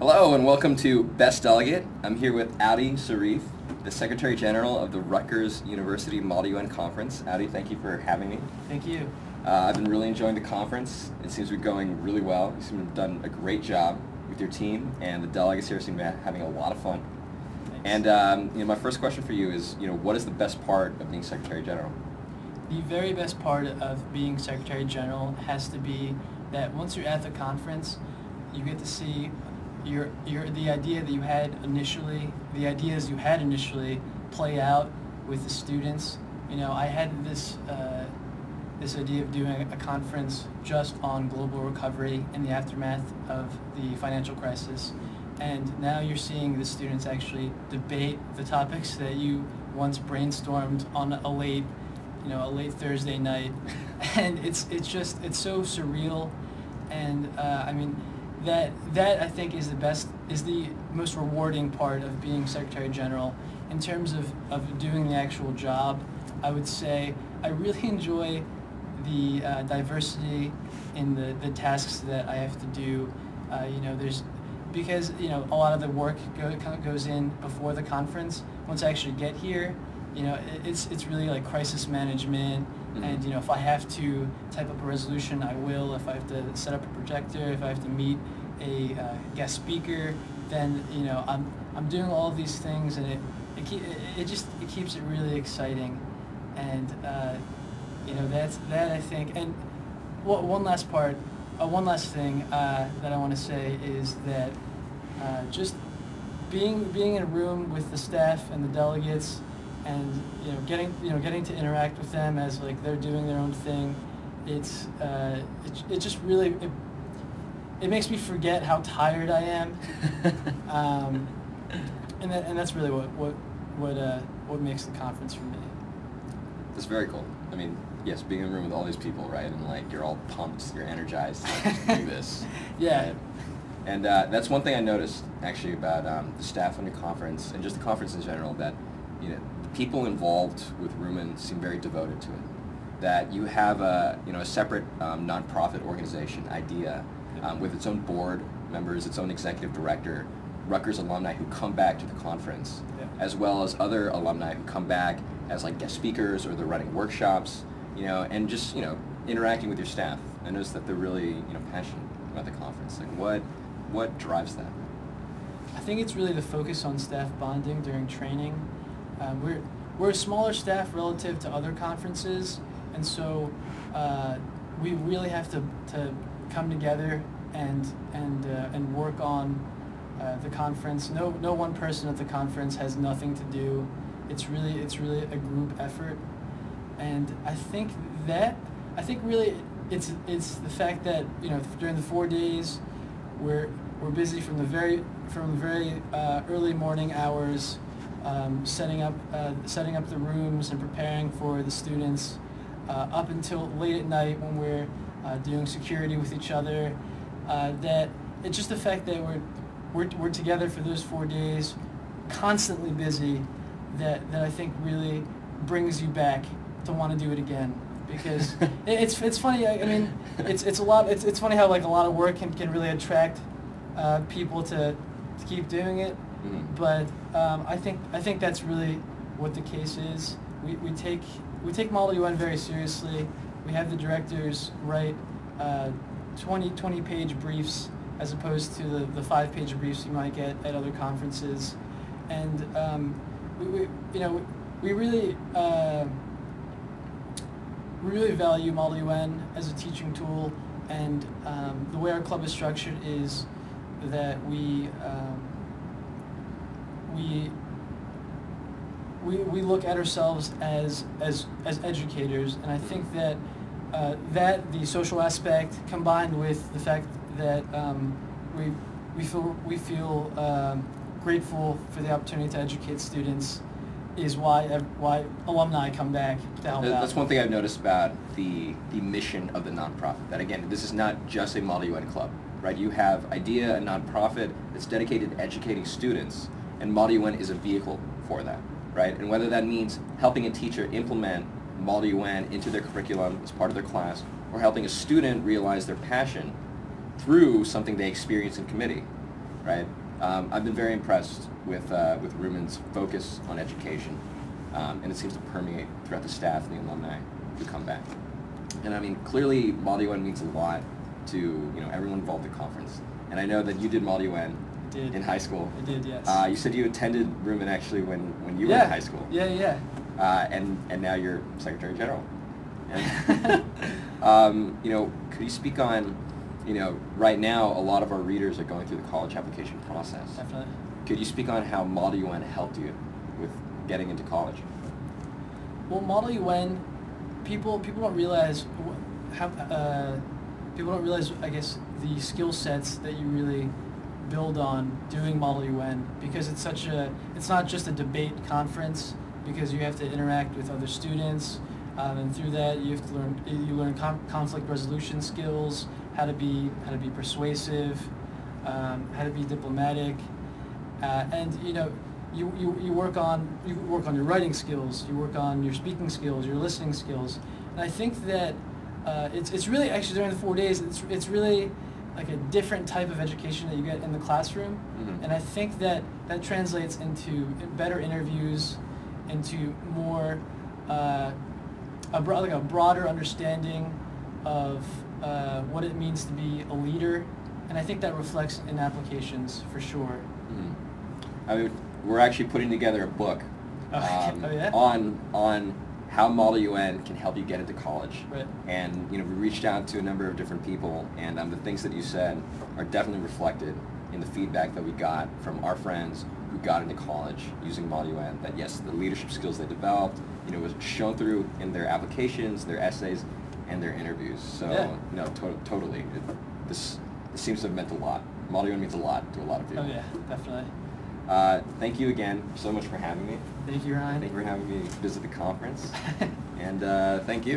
Hello and welcome to Best Delegate. I'm here with Audi Syrief, the Secretary General of the Rutgers University Model UN Conference. Audi, thank you for having me. Thank you. I've been really enjoying the conference. It seems to be going really well. You seem to have done a great job with your team, and the delegates here seem to be having a lot of fun. Thanks. And my first question for you is, what is the best part of being Secretary General? The very best part of being Secretary General has to be that once you're at the conference, you get to see the ideas you had initially play out with the students. I had this idea of doing a conference just on global recovery in the aftermath of the financial crisis, and now you're seeing the students actually debate the topics that you once brainstormed on a late Thursday night, and it's so surreal, and that I think is the most rewarding part of being Secretary General. In terms of doing the actual job, I would say I really enjoy the diversity in the tasks that I have to do. Because a lot of the work goes in before the conference. Once I actually get here, it's really like crisis management. Mm-hmm. And if I have to type up a resolution, I will. If I have to set up a projector, if I have to meet a guest speaker, then I'm doing all of these things, and it keeps it really exciting, and that's that, I think. And one last thing that I want to say is that just being in a room with the staff and the delegates, and getting to interact with them as like they're doing their own thing, it just really it makes me forget how tired I am, and that's really what makes the conference for me. That's very cool. I mean, yes, being in a room with all these people, right, and like you're all pumped, you're energized to do this. Yeah. Right? And that's one thing I noticed actually about the staff on your conference and just the conference in general, that the people involved with RUMUN seem very devoted to it. That you have a separate nonprofit organization, IDEA, with its own board members, its own executive director, Rutgers alumni who come back to the conference, yeah, as well as other alumni who come back as like guest speakers, or they're running workshops, and just interacting with your staff. I noticed that they're really passionate about the conference. Like what drives that? I think it's really the focus on staff bonding during training. We're a smaller staff relative to other conferences, and so we really have to come together and work on the conference. No one person at the conference has nothing to do. It's really a group effort, and I think really it's the fact that during the 4 days we're busy from the very early morning hours, setting up the rooms and preparing for the students, up until late at night when we're doing security with each other. That it's just the fact that we're together for those 4 days, constantly busy, that I think really brings you back to want to do it again. Because it's funny. I mean, it's a lot. It's funny how like a lot of work can really attract people to keep doing it. Mm-hmm. But I think that's really what the case is. We take Model UN very seriously. We have the directors write 20-page briefs as opposed to the 5-page briefs you might get at other conferences, and we really value Model UN as a teaching tool, and the way our club is structured is that we look at ourselves as educators, and I think that the social aspect, combined with the fact that we feel grateful for the opportunity to educate students, is why alumni come back to help out. That's one thing I've noticed about the mission of the nonprofit. That again, this is not just a Model UN club, right? You have IDEA, a nonprofit that's dedicated to educating students, and Model UN is a vehicle for that, right? And whether that means helping a teacher implement Model UN into their curriculum as part of their class, or helping a student realize their passion through something they experience in committee. right? I've been very impressed with RUMUN's focus on education, and it seems to permeate throughout the staff and the alumni who come back. And I mean, clearly Model UN means a lot to everyone involved in the conference. And I know that you did Model UN in high school. I did, yes. You said you attended RUMUN actually when you were in high school. Yeah. And now you're Secretary General. And, could you speak on, right now a lot of our readers are going through the college application process. Definitely. Could you speak on how Model UN helped you with getting into college? Well, Model UN, people don't realize I guess, the skill sets that you really build on doing Model UN, because it's not just a debate conference, because you have to interact with other students, and through that you have to learn conflict resolution skills, how to be persuasive, how to be diplomatic, and you work on your writing skills, you work on your speaking skills, your listening skills, and I think that it's really, actually, during the 4 days, it's really like a different type of education that you get in the classroom, and I think that translates into better interviews, into more a broader understanding of what it means to be a leader, and I think that reflects in applications for sure. I mean, we're actually putting together a book yeah? on how Model UN can help you get into college. Right. And we reached out to a number of different people, and the things that you said are definitely reflected in the feedback that we got from our friends who got into college using Model UN, that yes, the leadership skills they developed, was shown through in their applications, their essays, and their interviews. So, yeah. Totally. This seems to have meant a lot. Model UN means a lot to a lot of people. Oh yeah, definitely. Thank you again so much for having me. Thank you, Ryan. Thank you for having me visit the conference. And thank you.